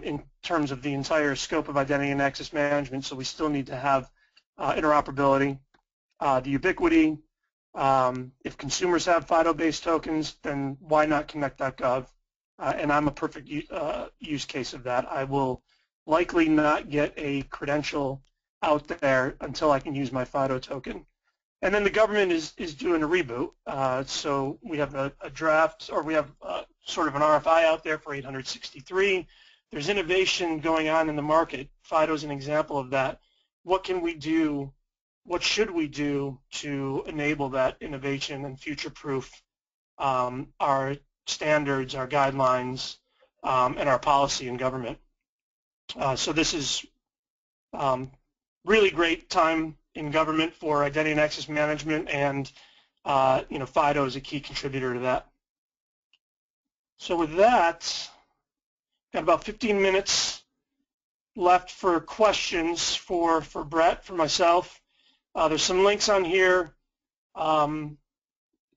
in terms of the entire scope of identity and access management, so we still need to have interoperability, the ubiquity. If consumers have FIDO-based tokens, then why not connect.gov? And I'm a perfect use case of that. I will likely not get a credential out there until I can use my FIDO token. And then the government is doing a reboot. So we have a draft, or we have sort of an RFI out there for 863. There's innovation going on in the market. FIDO is an example of that. What can we do? What should we do to enable that innovation and future-proof our standards, our guidelines, and our policy in government? So this is really great time in government for identity and access management, and FIDO is a key contributor to that. So with that, got about 15 minutes left for questions for Brett, for myself. There's some links on here to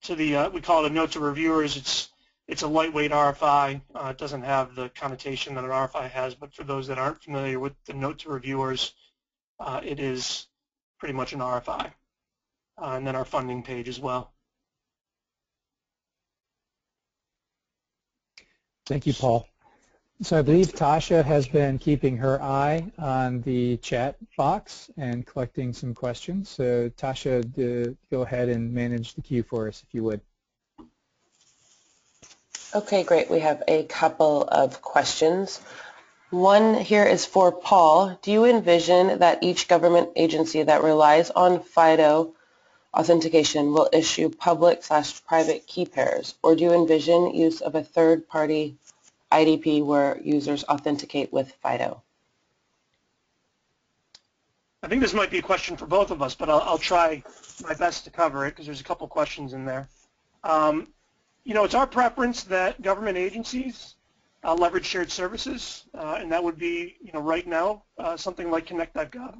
the we call it a note to reviewers. It's a lightweight RFI. It doesn't have the connotation that an RFI has, but for those that aren't familiar with the note to reviewers, it is pretty much an RFI. And then our funding page as well. Thank you, Paul. So I believe Tasha has been keeping her eye on the chat box and collecting some questions. So Tasha, go ahead and manage the queue for us, if you would. Okay, great. We have a couple of questions. One here is for Paul. Do you envision that each government agency that relies on FIDO authentication will issue public/private key pairs, or do you envision use of a third-party IDP where users authenticate with FIDO? I think this might be a question for both of us, but I'll try my best to cover it because there's a couple questions in there. It's our preference that government agencies leverage shared services, and that would be, right now, something like connect.gov.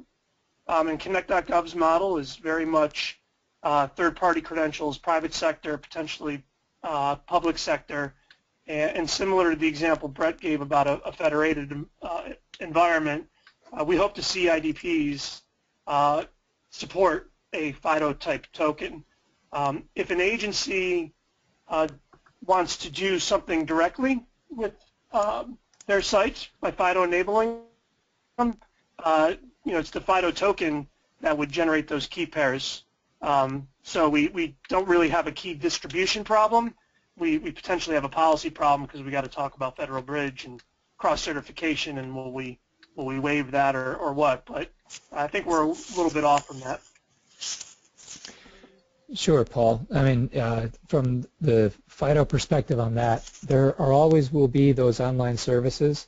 And connect.gov's model is very much third-party credentials, private sector, potentially public sector, and similar to the example Brett gave about a federated environment, we hope to see IDPs support a FIDO-type token. If an agency wants to do something directly with their site by FIDO enabling them, it's the FIDO token that would generate those key pairs. So we don't really have a key distribution problem. We potentially have a policy problem because we got to talk about Federal Bridge and cross-certification and will we waive that or what? But I think we're a little bit off from that. Sure, Paul. I mean, from the FIDO perspective on that, there always will be those online services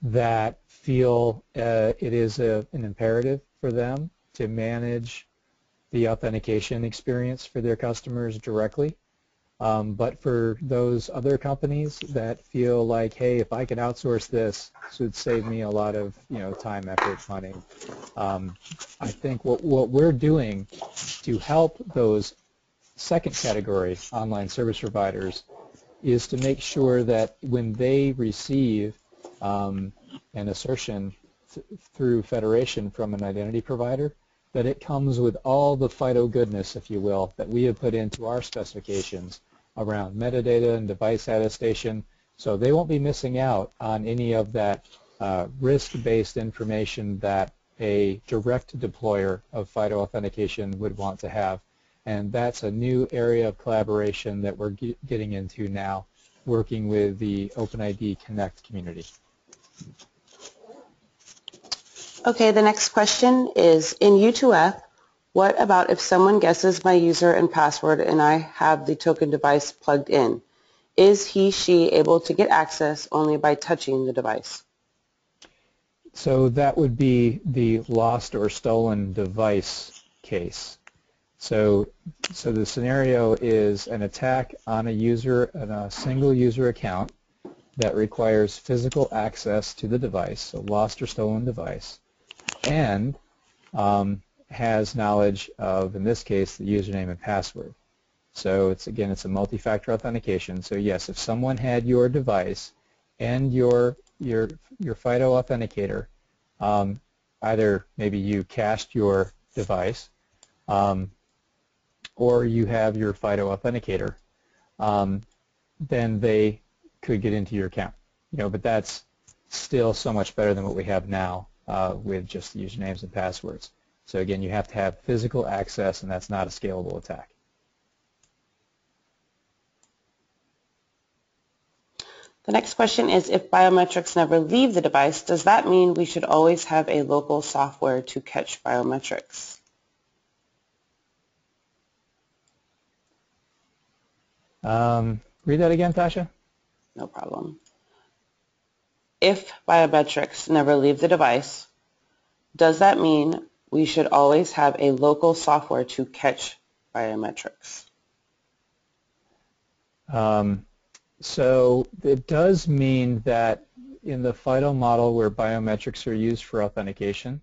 that feel it is an imperative for them to manage the authentication experience for their customers directly. But for those other companies that feel like, hey, if I could outsource this, this would save me a lot of time, effort, money. I think what we're doing to help those second category online service providers is to make sure that when they receive an assertion through federation from an identity provider, that it comes with all the FIDO goodness, if you will, that we have put into our specifications around metadata and device attestation, so they won't be missing out on any of that risk-based information that a direct deployer of FIDO authentication would want to have. And that's a new area of collaboration that we're getting into now, working with the OpenID Connect community. Okay, the next question is, in U2F, what about if someone guesses my user and password and I have the token device plugged in? Is he/she able to get access only by touching the device? So that would be the lost or stolen device case. So the scenario is an attack on a single user account that requires physical access to the device, so lost or stolen device, and has knowledge of, in this case, the username and password. So it's a multi-factor authentication. So yes, if someone had your device and your FIDO authenticator, either maybe you cached your device or you have your FIDO authenticator, then they could get into your account. But that's still so much better than what we have now with just the usernames and passwords. So again, you have to have physical access, and that's not a scalable attack. The next question is, if biometrics never leave the device, does that mean we should always have a local software to catch biometrics? Read that again, Tasha. No problem. If biometrics never leave the device, does that mean we should always have a local software to catch biometrics? So it does mean that in the FIDO model where biometrics are used for authentication,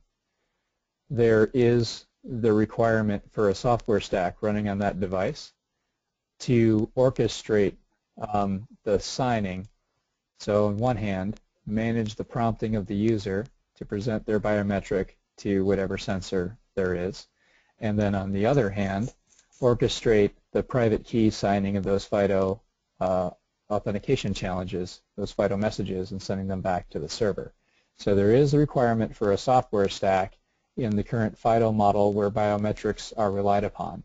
there is the requirement for a software stack running on that device to orchestrate the signing. So on one hand, manage the prompting of the user to present their biometric to whatever sensor there is, and then on the other hand, orchestrate the private key signing of those FIDO authentication challenges, those FIDO messages, and sending them back to the server. So there is a requirement for a software stack in the current FIDO model where biometrics are relied upon.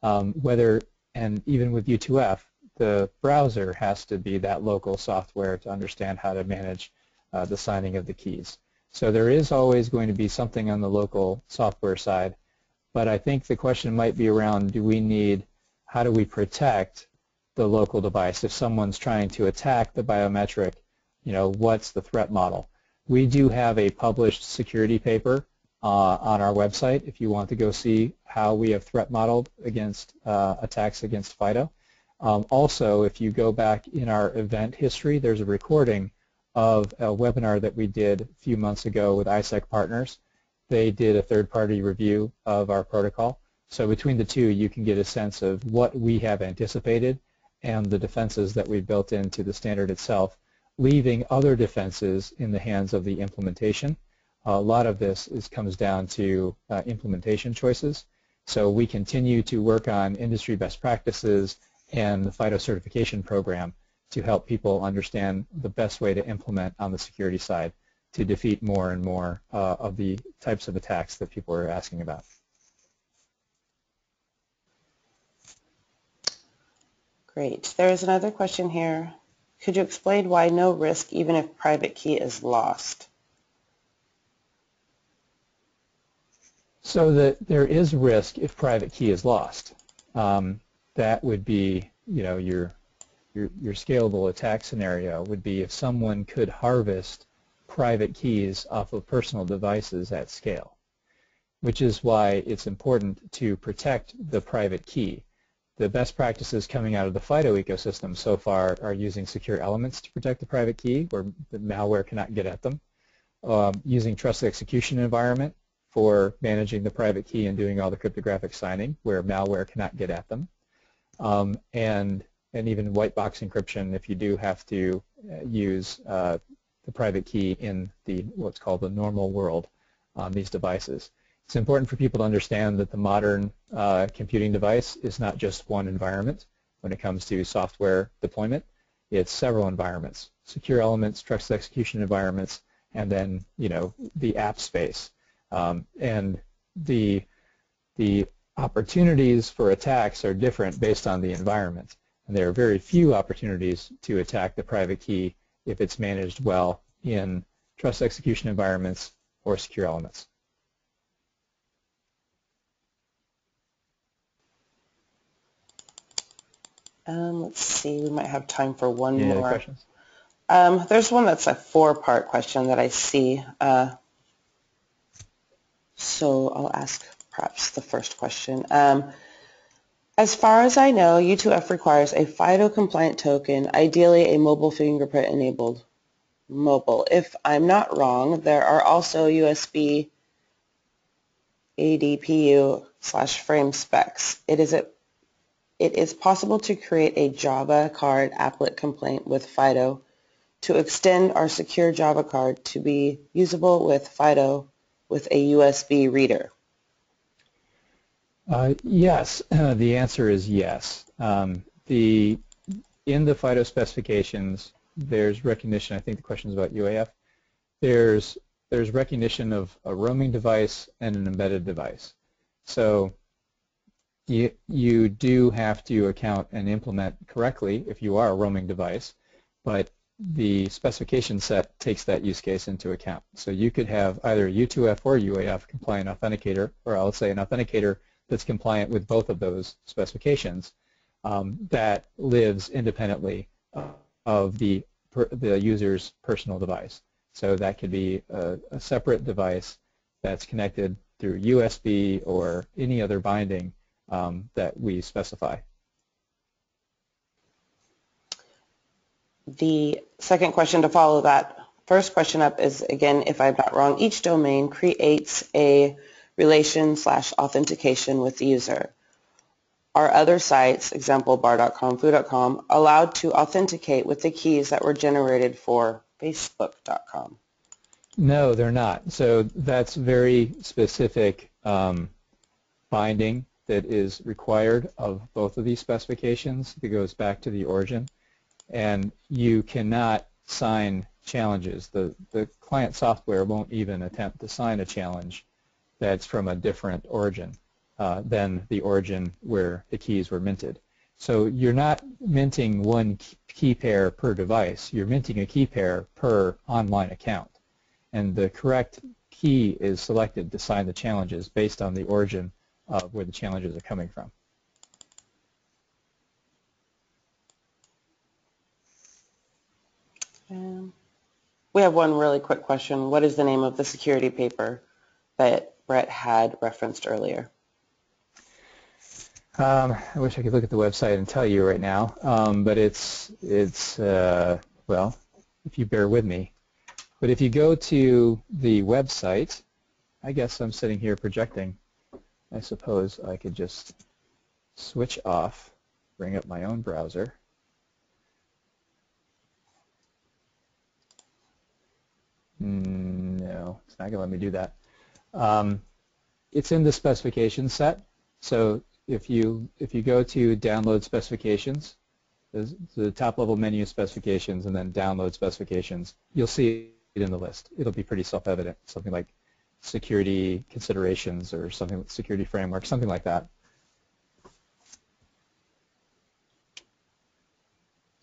And even with U2F, the browser has to be that local software to understand how to manage the signing of the keys. So there is always going to be something on the local software side, but I think the question might be around, how do we protect the local device? If someone's trying to attack the biometric, what's the threat model? We do have a published security paper on our website if you want to go see how we have threat modeled against attacks against FIDO. Also, if you go back in our event history, there's a recording of a webinar that we did a few months ago with ISEC partners. They did a third-party review of our protocol. So between the two, you can get a sense of what we have anticipated and the defenses that we've built into the standard itself, leaving other defenses in the hands of the implementation. A lot of this comes down to implementation choices. So we continue to work on industry best practices and the FIDO certification program to help people understand the best way to implement on the security side to defeat more and more of the types of attacks that people are asking about. Great. There is another question here. Could you explain why no risk even if private key is lost? So that there is risk if private key is lost. That would be, your scalable attack scenario would be if someone could harvest private keys off of personal devices at scale, which is why it's important to protect the private key. The best practices coming out of the FIDO ecosystem so far are using secure elements to protect the private key where the malware cannot get at them, using trusted execution environment for managing the private key and doing all the cryptographic signing where malware cannot get at them, and even white box encryption if you do have to use the private key in what's called the normal world on these devices. It's important for people to understand that the modern computing device is not just one environment when it comes to software deployment. It's several environments, secure elements, trusted execution environments, and then the app space. And the opportunities for attacks are different based on the environment. And there are very few opportunities to attack the private key if it's managed well in trusted execution environments or secure elements. Let's see, we might have time for one Any more. other questions? There's one that's a 4-part question that I see. So I'll ask perhaps the first question. As far as I know, U2F requires a FIDO compliant token, ideally a mobile fingerprint enabled mobile. If I'm not wrong, there are also USB ADPU/frame specs. It is possible to create a Java card applet complaint with FIDO to extend our secure Java card to be usable with FIDO with a USB reader. Yes, the answer is yes. In the FIDO specifications, there's recognition. I think the question is about UAF. There's recognition of a roaming device and an embedded device. So you do have to account and implement correctly if you are a roaming device, but the specification set takes that use case into account. So you could have either U2F or UAF compliant authenticator, or let's say an authenticator that's compliant with both of those specifications that lives independently of the user's personal device. So that could be a separate device that's connected through USB or any other binding that we specify. The second question to follow that first question up is, again, if I'm not wrong, each domain creates a relation/authentication with the user. Are other sites, example bar.com, foo.com, allowed to authenticate with the keys that were generated for facebook.com? No, they're not. So that's very specific binding that is required of both of these specifications that goes back to the origin. And you cannot sign challenges. The client software won't even attempt to sign a challenge that's from a different origin than the origin where the keys were minted. So you're not minting one key pair per device. You're minting a key pair per online account. And the correct key is selected to sign the challenges based on the origin of where the challenges are coming from. We have one really quick question. What is the name of the security paper that Brett had referenced earlier? I wish I could look at the website and tell you right now, but it's well, if you bear with me. But if you go to the website, I guess I'm sitting here projecting. I suppose I could just switch off, bring up my own browser. No, it's not going to let me do that. It's in the specification set. So if you go to download specifications, the top level menu specifications and then download specifications, you'll see it in the list. It'll be pretty self-evident, something like security considerations or something like security framework, something like that.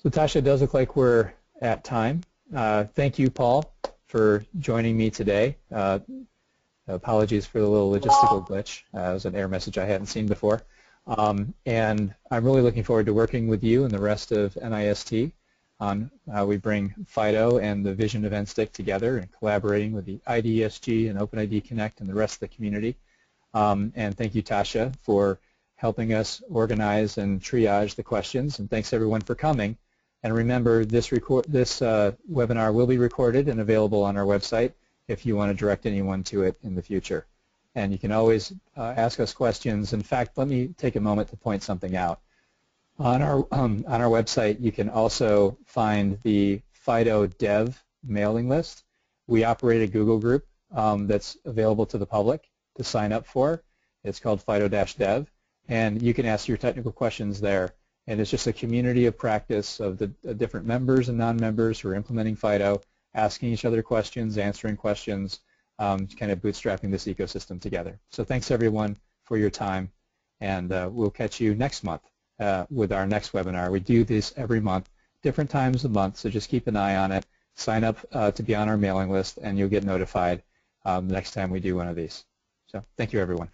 So Tasha, it does look like we're at time. Thank you, Paul, for joining me today. Apologies for the little logistical glitch. It was an error message I hadn't seen before. And I'm really looking forward to working with you and the rest of NIST on how we bring FIDO and the vision of NSTIC together and collaborating with the IDESG and OpenID Connect and the rest of the community. And thank you, Tasha, for helping us organize and triage the questions. And thanks, everyone, for coming. And remember, this webinar will be recorded and available on our website if you want to direct anyone to it in the future. And you can always ask us questions. In fact, let me take a moment to point something out. On our website, you can also find the FIDO Dev mailing list. We operate a Google group that's available to the public to sign up for. It's called FIDO-Dev, and you can ask your technical questions there. And it's just a community of practice of the different members and non-members who are implementing FIDO, asking each other questions, answering questions, kind of bootstrapping this ecosystem together. So thanks, everyone, for your time, and we'll catch you next month with our next webinar. We do this every month, different times of the month, so just keep an eye on it. Sign up to be on our mailing list, and you'll get notified the next time we do one of these. So thank you, everyone.